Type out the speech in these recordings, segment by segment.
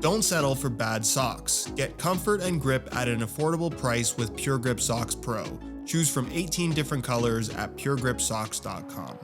Don't settle for bad socks. Get comfort and grip at an affordable price with Pure Grip Socks Pro. Choose from 18 different colors at puregripsocks.com.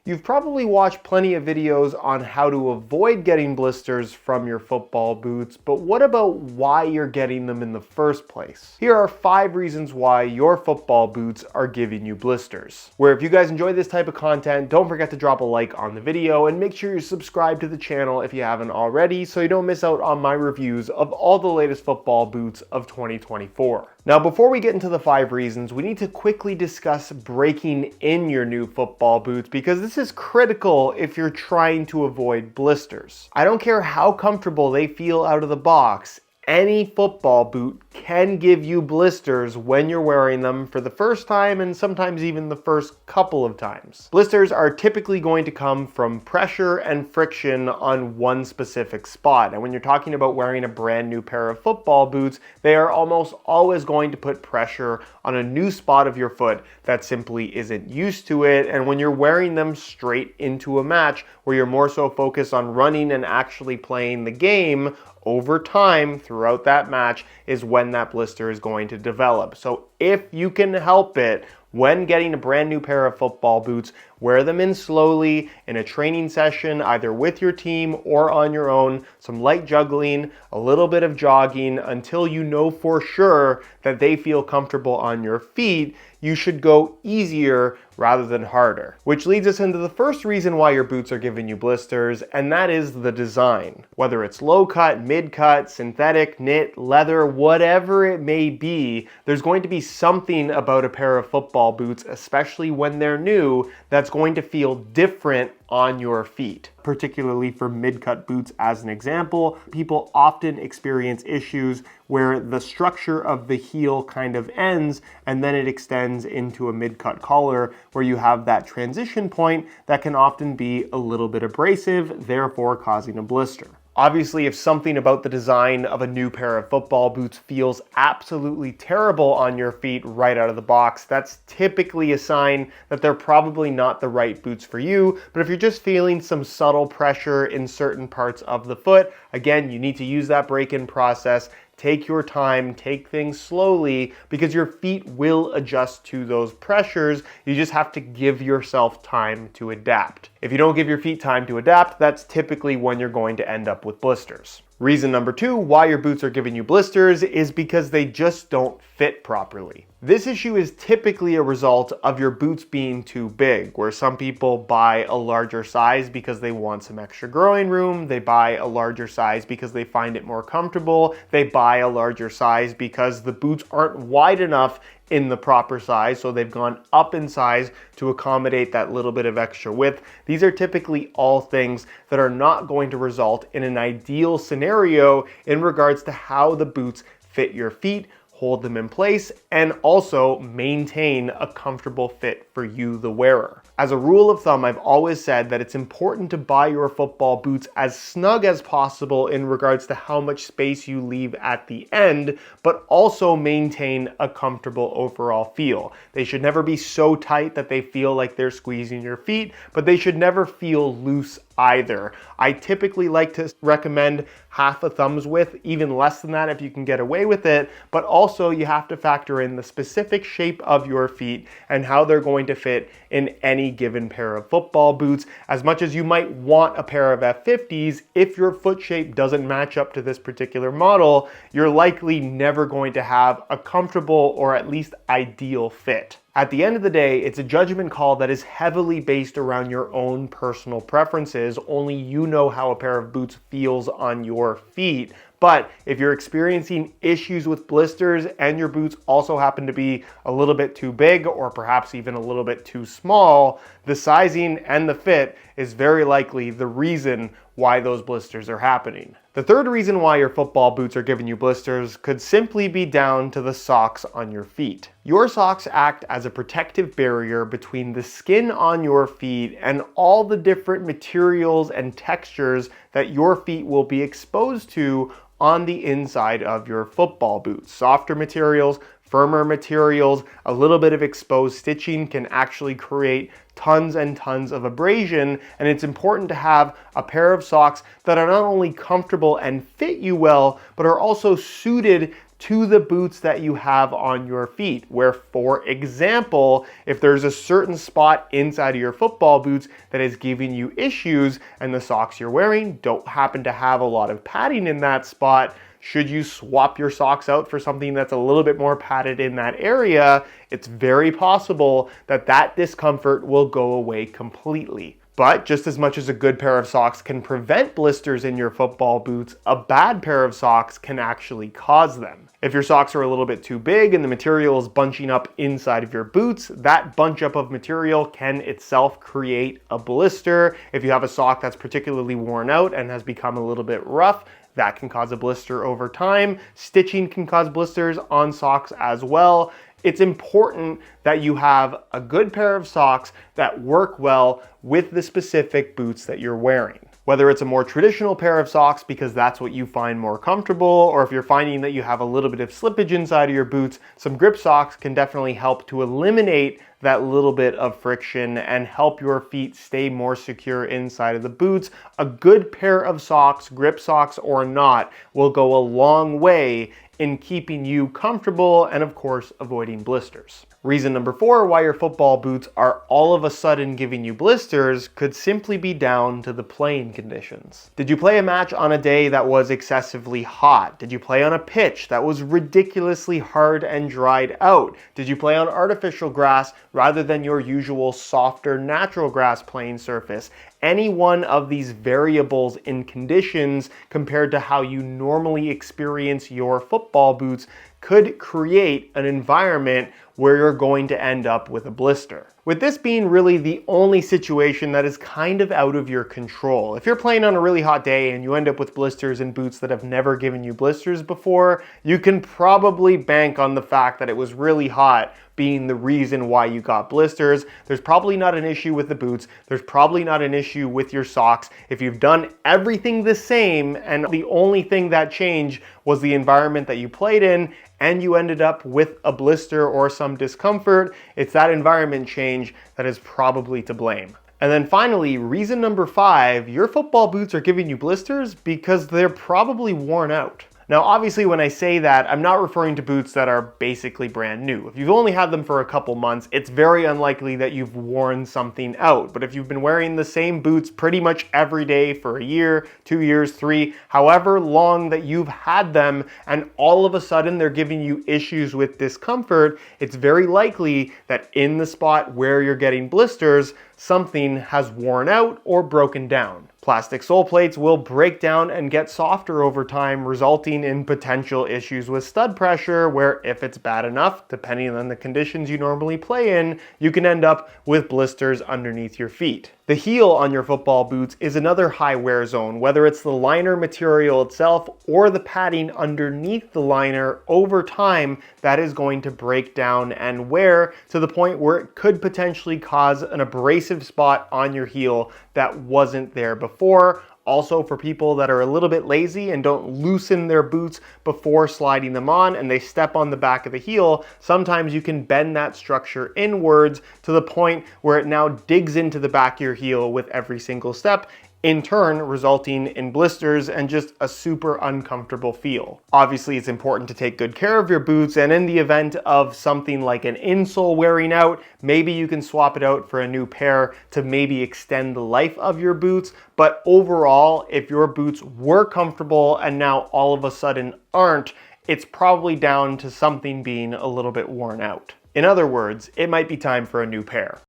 You've probably watched plenty of videos on how to avoid getting blisters from your football boots, but what about why you're getting them in the first place? Here are 5 reasons why your football boots are giving you blisters. Where if you guys enjoy this type of content, don't forget to drop a like on the video and make sure you subscribe to the channel if you haven't already so you don't miss out on my reviews of all the latest football boots of 2024. Now, before we get into the 5 reasons, we need to quickly discuss breaking in your new football boots because this is critical if you're trying to avoid blisters. I don't care how comfortable they feel out of the box, any football boot can give you blisters when you're wearing them for the first time and sometimes even the first couple of times. Blisters are typically going to come from pressure and friction on one specific spot. And when you're talking about wearing a brand new pair of football boots, they are almost always going to put pressure on a new spot of your foot that simply isn't used to it. And when you're wearing them straight into a match where you're more so focused on running and actually playing the game, over time throughout that match is when that blister is going to develop. So if you can help it, when getting a brand new pair of football boots, wear them in slowly in a training session, either with your team or on your own, some light juggling, a little bit of jogging until you know for sure that they feel comfortable on your feet. You should go easier rather than harder. Which leads us into the first reason why your boots are giving you blisters, and that is the design. Whether it's low cut, mid cut, synthetic, knit, leather, whatever it may be, there's going to be something about a pair of football boots, especially when they're new, that's going to feel different on your feet. Particularly for mid-cut boots as an example, people often experience issues where the structure of the heel kind of ends and then it extends into a mid-cut collar where you have that transition point that can often be a little bit abrasive, therefore causing a blister. Obviously, if something about the design of a new pair of football boots feels absolutely terrible on your feet right out of the box, that's typically a sign that they're probably not the right boots for you. But if you're just feeling some subtle pressure in certain parts of the foot, again, you need to use that break-in process. Take your time, take things slowly, because your feet will adjust to those pressures. You just have to give yourself time to adapt. If you don't give your feet time to adapt, that's typically when you're going to end up with blisters. Reason number 2 why your boots are giving you blisters is because they just don't fit properly. This issue is typically a result of your boots being too big, where some people buy a larger size because they want some extra growing room, they buy a larger size because they find it more comfortable, they buy a larger size because the boots aren't wide enough in the proper size, so they've gone up in size to accommodate that little bit of extra width. These are typically all things that are not going to result in an ideal scenario in regards to how the boots fit your feet, hold them in place, and also maintain a comfortable fit for you, the wearer. As a rule of thumb, I've always said that it's important to buy your football boots as snug as possible in regards to how much space you leave at the end, but also maintain a comfortable overall feel. They should never be so tight that they feel like they're squeezing your feet, but they should never feel loose either. I typically like to recommend half a thumb's width, even less than that if you can get away with it, but also you have to factor in the specific shape of your feet and how they're going to fit in any given pair of football boots. As much as you might want a pair of F50s, if your foot shape doesn't match up to this particular model, you're likely never going to have a comfortable or at least ideal fit. At the end of the day, it's a judgment call that is heavily based around your own personal preferences. Only you know how a pair of boots feels on your feet. But if you're experiencing issues with blisters and your boots also happen to be a little bit too big or perhaps even a little bit too small, the sizing and the fit is very likely the reason why those blisters are happening. The third reason why your football boots are giving you blisters could simply be down to the socks on your feet. Your socks act as a protective barrier between the skin on your feet and all the different materials and textures that your feet will be exposed to on the inside of your football boots. Softer materials, firmer materials, a little bit of exposed stitching can actually create tons and tons of abrasion, and it's important to have a pair of socks that are not only comfortable and fit you well, but are also suited to the boots that you have on your feet. Where, for example, if there's a certain spot inside of your football boots that is giving you issues and the socks you're wearing don't happen to have a lot of padding in that spot, should you swap your socks out for something that's a little bit more padded in that area, it's very possible that that discomfort will go away completely. But just as much as a good pair of socks can prevent blisters in your football boots, a bad pair of socks can actually cause them. If your socks are a little bit too big and the material is bunching up inside of your boots, that bunch up of material can itself create a blister. If you have a sock that's particularly worn out and has become a little bit rough, that can cause a blister over time. Stitching can cause blisters on socks as well. It's important that you have a good pair of socks that work well with the specific boots that you're wearing. Whether it's a more traditional pair of socks because that's what you find more comfortable, or if you're finding that you have a little bit of slippage inside of your boots, some grip socks can definitely help to eliminate that little bit of friction and help your feet stay more secure inside of the boots. A good pair of socks, grip socks or not, will go a long way in keeping you comfortable and, of course, avoiding blisters. Reason number 4 why your football boots are all of a sudden giving you blisters could simply be down to the playing conditions. Did you play a match on a day that was excessively hot? Did you play on a pitch that was ridiculously hard and dried out? Did you play on artificial grass rather than your usual softer natural grass playing surface? Any one of these variables in conditions compared to how you normally experience your football boots could create an environment where you're going to end up with a blister. With this being really the only situation that is kind of out of your control. If you're playing on a really hot day and you end up with blisters in boots that have never given you blisters before, you can probably bank on the fact that it was really hot being the reason why you got blisters. There's probably not an issue with the boots. There's probably not an issue with your socks. If you've done everything the same and the only thing that changed was the environment that you played in and you ended up with a blister or some discomfort, it's that environment change that is probably to blame. And then finally, reason number 5, your football boots are giving you blisters because they're probably worn out. Now, obviously, when I say that, I'm not referring to boots that are basically brand new. If you've only had them for a couple months, it's very unlikely that you've worn something out. But if you've been wearing the same boots pretty much every day for a year, 2 years, 3, however long that you've had them, and all of a sudden they're giving you issues with discomfort, it's very likely that in the spot where you're getting blisters, something has worn out or broken down. Plastic sole plates will break down and get softer over time, resulting in potential issues with stud pressure, where if it's bad enough, depending on the conditions you normally play in, you can end up with blisters underneath your feet. The heel on your football boots is another high wear zone, whether it's the liner material itself or the padding underneath the liner. Over time, that is going to break down and wear to the point where it could potentially cause an abrasive spot on your heel that wasn't there before. Also, for people that are a little bit lazy and don't loosen their boots before sliding them on and they step on the back of the heel, sometimes you can bend that structure inwards to the point where it now digs into the back of your heel with every single step, in turn resulting in blisters and just a super uncomfortable feel. Obviously, it's important to take good care of your boots, and in the event of something like an insole wearing out, maybe you can swap it out for a new pair to maybe extend the life of your boots. But overall, if your boots were comfortable and now all of a sudden aren't, it's probably down to something being a little bit worn out. In other words, it might be time for a new pair.